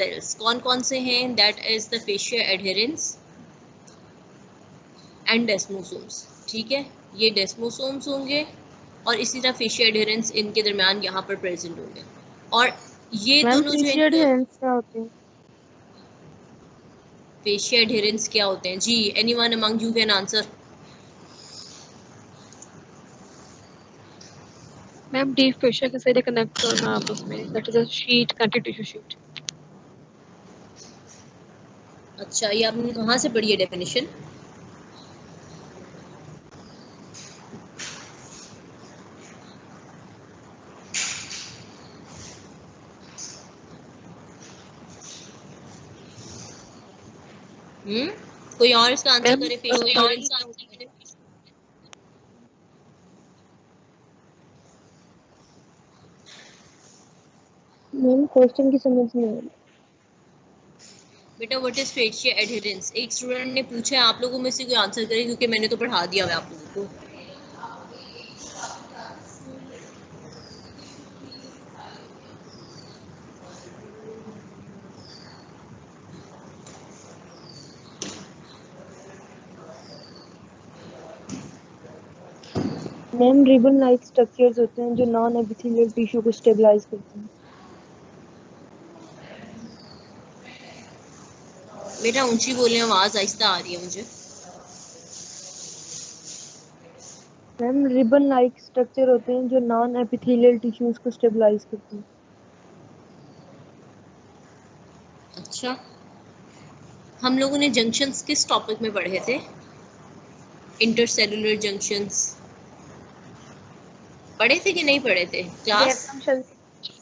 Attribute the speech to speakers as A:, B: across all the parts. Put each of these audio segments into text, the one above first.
A: Sales कौन कौन से हैं? That is the fascia adherence and desmosomes. ठीक है, ये डेस्मोसोम्स होंगे और इसी तरह फेशिया एडहेरेंस इनके दरमियान यहाँ पर प्रेजेंट होंगे। और ये
B: मैम
A: दोनों जो
B: फेशियल एडहेरेंस क्या होते हैं?
A: फेशिया एडहेरेंस क्या होते हैं? जी, anyone among you can answer.
B: Ma'am deep fascia के साथ कनेक्ट करना आपस में, that is a sheet, connective tissue sheet.
A: अच्छा, ये आपने कहाँ से पढ़ी है डेफिनेशन? कोई और इसका आंसर
B: मैम
A: करे? फेशियल एडहेरेंस का आंसर करे।
B: मैम क्वेश्चन की समझ नहीं आई।
A: बेटा व्हाट इज फेशिया एडहेरेंस? एक स्टूडेंट ने पूछा है, आप लोगों में से कोई आंसर करे, क्योंकि मैंने तो पढ़ा दिया है आप लोगों को।
B: मैम रिबन लाइक स्ट्रक्चर्स होते हैं जो नॉन एपिथेलियल टिश्यू को स्टेबलाइज करते हैं।
A: बेटा ऊंची बोले, आवाज आहिस्ता आ रही है मुझे।
B: मैम रिबन लाइक स्ट्रक्चर होते हैं जो नॉन एपिथेलियल टिश्यूज को स्टेबलाइज करते हैं।
A: अच्छा, हम लोगों ने जंक्शंस किस टॉपिक में पढ़े थे? इंटरसेलुलर जंक्शंस पढ़े थे कि नहीं पढ़े थे? क्लास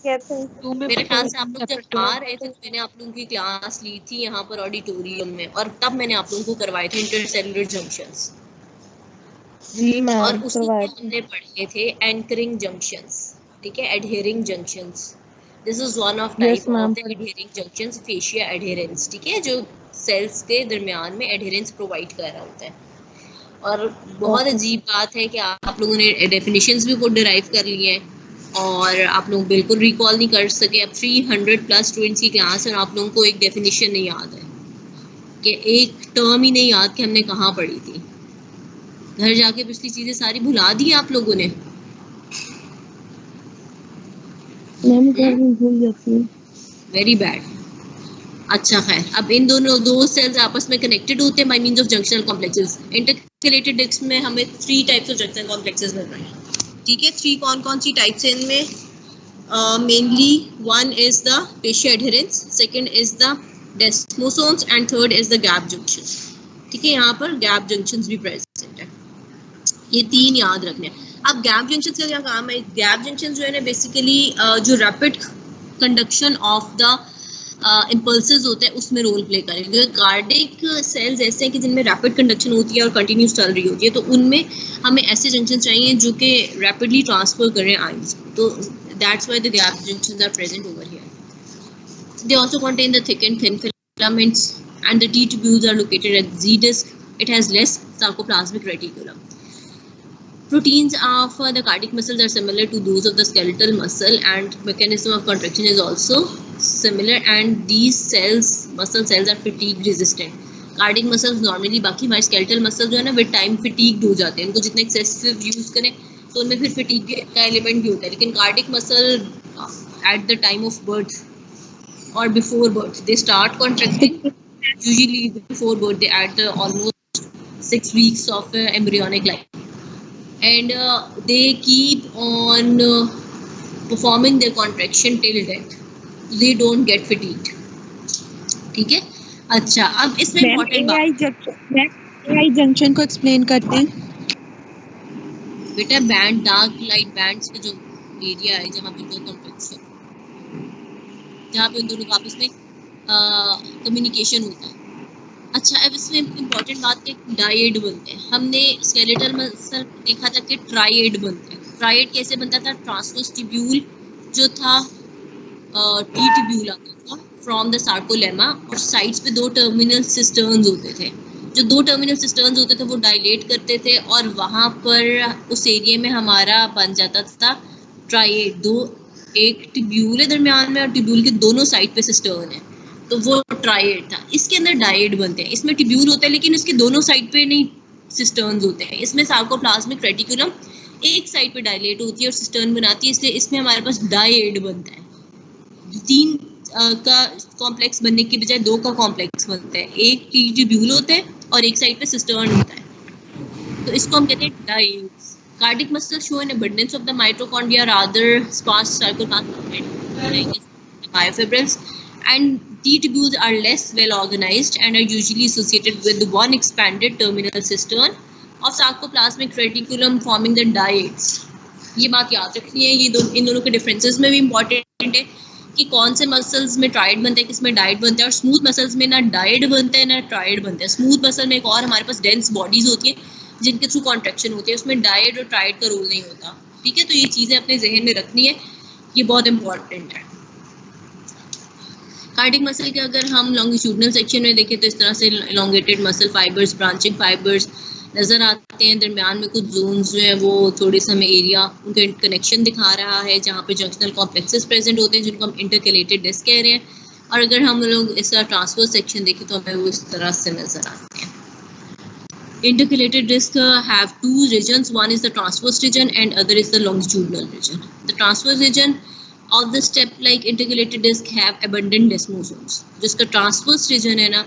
A: मेरे ख्याल से आप लोग जब आ रहे थे तो मैंने आप लोगों की क्लास ली थी यहाँ पर ऑडिटोरियम में, और तब मैंने आप लोगों को करवाए थे इंटरसेलुलर जंक्शंस।
B: जी मैम
A: और उसी
B: करवाए
A: में
B: थे।
A: हमने पढ़े थे एंकरिंग जंक्शंस। ठीक है, adhering junctions, this is one of
B: yes
A: type of
B: ma'am.
A: The adhering junctions, fascia adherens. ठीक है, जो सेल्स के दरमियान में एडहेरेंस प्रोवाइड कर रहा होता है। और बहुत
B: ओके।
A: अजीब बात है कि आप लोगों ने डेफिनेशंस भी खुद डिराइव कर लिए हैं और आप लोग बिल्कुल रिकॉल नहीं कर सके। अब 300 प्लस स्टूडेंट्स की क्लास है और आप लोगों को एक डेफिनेशन नहीं याद है, कि एक टर्म ही नहीं याद कि हमने कहाँ पढ़ी थी। घर जाके पिछली चीजें सारी भुला दी आप लोगों ने।
B: मैम घर में भूल जाती है।
A: Very bad. अच्छा खैर, अब इन दोनों दो सेल्स आपस में कनेक्टेड होते हैं by means of junctional complexes. Intercalated disc में हमें 3 टाइप्स ऑफ जंक्शनल कॉम्प्लेक्सेस मिल रहे हैं। ठीक है, 3 कौन कौन सी टाइप्स हैं इनमें? Mainly one is the fascia adherens, second is the desmosomes and third is the gap junction। ठीक है, यहाँ पर गैप जंक्शंस भी प्रेजेंट है, ये 3 याद रखने हैं। अब गैप जंक्शन का क्या काम है? गैप जंक्शन जो है ना बेसिकली जो rapid conduction of the impulses होते हैं उसमें रोल प्ले करेंगे। कार्डिक सेल्स ऐसे हैं कि जिनमें रैपिड कंडक्शन होती है और कंटिन्यूस चल रही होती है, तो उनमें हमें ऐसे जंक्शन चाहिए जो कि रैपिडली ट्रांसफर करें आयंस। तो that's why the gap junctions are present over here. They also contain the thick and thin filaments, and the T tubules are located at Z disc. It has less sarcoplasmic reticulum. Proteins of the cardiac muscles are similar to those of the skeletal muscle, and mechanism of contraction is also similar. And these cells, muscle cells, are fatigue resistant. Cardiac muscles normally, बाकी हमारे skeletal muscle जो है ना with time fatigued हो जाते हैं, इनको जितना एक्सेसिव यूज करें तो उनमें फिर फटीग का एलिमेंट भी होता है। लेकिन cardiac muscle at the time of birth or before birth they start contracting, usually before birth they at almost 6 weeks of embryonic life, and they keep on performing their contraction till death. They don't get fatigued। ठीक है, अच्छा अब इसमें important बात,
C: AI junction को explain करते हैं।
A: बेटा बैंड, डार्क लाइट बैंड्स का जो एरिया है जहाँ पे जो कॉन्ट्रैक्शन, जहाँ पे उन दोनों का आपस में कम्युनिकेशन होता है। अच्छा, अब इसमें इम्पोर्टेंट बात कि डायड बनते हैं। हमने स्केलेटल मसल देखा था कि ट्राइड बनते हैं। ट्राइड कैसे बनता था? ट्रांसवर्स ट्यूब्यूल जो था, टी ट्यूब्यूल आता था फ्रॉम द सार्कोलेमा, और साइड्स पे 2 टर्मिनल सिस्टर्न्स होते थे। जो 2 टर्मिनल सिस्टर्न्स होते थे वो डायलेट करते थे और वहाँ पर उस एरिया में हमारा बन जाता था ट्राइड। एक ट्यूब्यूल है दरमियान में और ट्यूब्यूल के दोनों साइड पे सिस्टर्न है। तो वो ट्राइड था। इसके अंदर डायड बनते हैं, इसमें ट्यूब्यूल होता है लेकिन इसके दोनों साइड पे नहीं सिस्टर्न्स होते हैं। इसमें सार्कोप्लाज्मिक रेटिकुलम एक साइड पे डायलेट होती है और सिस्टर्न बनाती है, इसलिए इसमें हमारे पास डायड बनता है। 3 का कॉम्प्लेक्स बनने की बजाय 2 का कॉम्प्लेक्स बनता है, एक ट्यूब्यूल होता है और एक साइड पे सिस्टर्न होता है, तो इसको हम कहते हैं डायड्स। Cardiac muscles show an abundance of the mitochondria, rather sparse sarcoplasmic myofibrils, and T-tubules are less well organized and are usually associated with one expanded terminal cistern of sarcoplasmic reticulum forming the dyads. ये बात याद रखनी है, ये इन दोनों के differences में भी इंपॉर्टेंट है कि कौन से मसल्स में ट्राइड बनता है, किसमें डायड बनता है, और स्मूथ मसल्स में ना डायड बनता है ना ट्राइड बनता है। स्मूथ मसल में एक और हमारे पास डेंस बॉडीज होती है जिनके थ्रू कॉन्ट्रैक्शन होती है, उसमें डायड और ट्राइड का रोल नहीं होता। ठीक है, तो ये चीज़ें अपने जहन में रखनी है, ये बहुत इंपॉर्टेंट है। कार्डिक मसल के अगर हम लॉन्गिट्यूडनल सेक्शन में देखें तो इस तरह से elongated muscle fibres, branching fibres नज़र आते हैं। दरमियान में कुछ जोन्स जो है वो थोड़े से हमें एरिया उनका कनेक्शन दिखा रहा है जहाँ पे जंक्शनल कॉम्प्लेक्सेस प्रेजेंट होते हैं जिनको हम इंटरकैलेटेड डिस्क कह रहे हैं। और अगर हम लोग इसका ट्रांसवर्स सेक्शन देखें तो हमें वो इस तरह से नज़र आते हैं। Intercalated disc have 2 regions. One is the transverse region and other is the longitudinal region. The transverse region of the step-like intercalated disc have abundant desmosomes. जिसका transverse region है ना,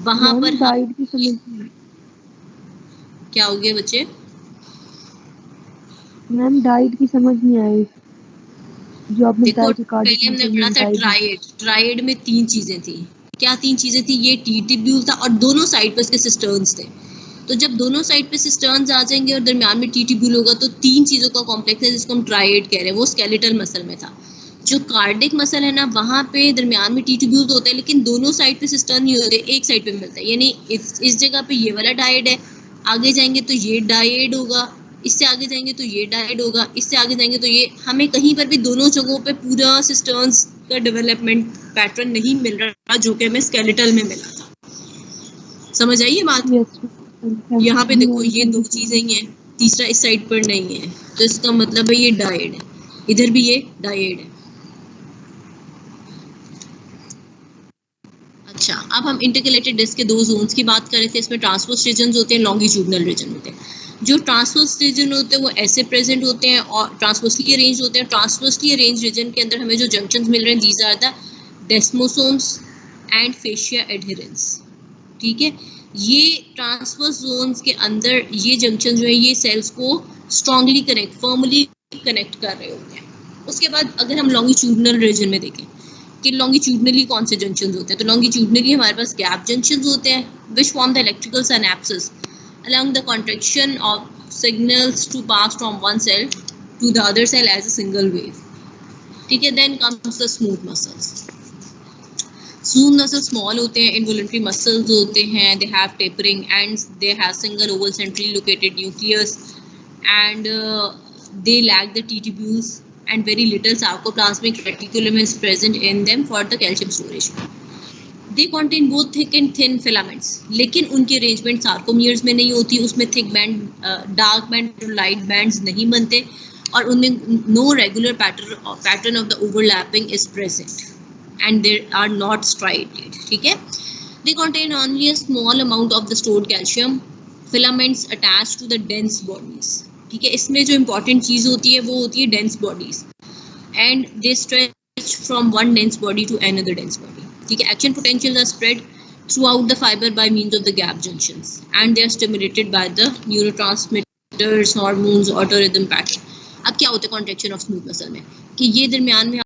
A: वहाँ पर
B: डाइट की समझ
A: क्या हो गया बच्चे?
B: मैम डाइट की समझ नहीं आई जो आपने
A: देखो,
B: बताया कि कार्डिक
A: पहले हमने पढ़ा था ट्राइड। ट्राइड में 3 चीजें थी। क्या 3 चीजें थी? ये टी-ट्यूब्यूल था और दोनों साइड पर इसके सिस्टर्न्स थे। तो जब दोनों साइड पे सिस्टर्न्स आ जाएंगे और दरमियान में टी-ट्यूब्यूल होगा तो 3 चीज़ों का कॉम्प्लेक्स है जिसको हम ट्राइड कह रहे हैं, वो स्केलेटल मसल में था। जो कार्डिक मसल है ना, वहाँ पे दरमियान में टी-ट्यूब्यूल होता है लेकिन दोनों साइड पे सिस्टर्न नहीं होते, एक साइड पे मिलता है। यानी इस जगह पे ये वाला डायड है, आगे जाएंगे तो ये डायड होगा, इससे आगे जाएंगे तो ये डायड होगा, इससे आगे जाएंगे तो ये। हमें कहीं पर भी दोनों जगहों पे पूरा सिस्टर्न्स का डेवलपमेंट पैटर्न नहीं मिल रहा जो कि हमें स्केलेटल में मिला था। समझ आई ये बात? यहाँ पे देखो ये 2 चीजें ही हैं, तीसरा इस साइड पर नहीं है, तो इसका मतलब है ये डायड है, इधर भी ये डायड है। अच्छा, अब हम इंटरकैलेटेड डिस्क के 2 जोन्स की बात कर रहे थे। इसमें ट्रांसवर्स रीजन होते हैं, लॉन्गिट्यूडनल रीजन होते हैं। जो ट्रांसवर्स रीजन होते हैं वो ऐसे प्रेजेंट होते हैं और ट्रांसवर्सली अरेंज होते हैं। ट्रांसवर्सली अरेंज रीजन के अंदर हमें जो जंक्शंस मिल रहे हैं, these are the desmosomes and fascia adherens. ठीक है, ये ट्रांसवर्स जोन्स के अंदर ये जंक्शन जो है ये सेल्स को स्ट्रांगली कनेक्ट, फर्मली कनेक्ट कर रहे होते हैं। उसके बाद अगर हम लॉन्गिट्यूडनल रीजन में देखें कि लॉन्गिट्यूडनली कौन से जंक्शंस होते हैं, तो लॉन्गिट्यूडनली हमारे पास गैप जंक्शंस होते हैं which form the electrical synapses along the contraction of signals to pass from one cell to the other cell as a single wave. ठीक है, then comes the smooth muscles. Smooth muscles small होते हैं, involuntary muscles होते हैं, they have tapering ends, they have single oval centrally located nucleus and they lack the T-tubules and very little sarcoplasmic reticulum is present in them for the calcium storage. They contain both thick and thin filaments, लेकिन उनकी arrangement sarcomeres में नहीं होती, उसमें thick band, dark band और light bands नहीं बनते और उनमें no regular pattern of the overlapping is present and they are not striated. ठीक है, दे contain only a small amount of the stored calcium filaments attached to the dense bodies. ठीक है, इसमें जो इम्पोर्टेंट चीज़ होती है वो होती है dense bodies and they stretch from one dense body to another dense body. ठीक है, action potentials are spread throughout the fiber by means of the gap junctions and they are stimulated by the neurotransmitters, hormones, autorhythm pattern. अब क्या होता है contraction of smooth muscle में कि ये दरमियान में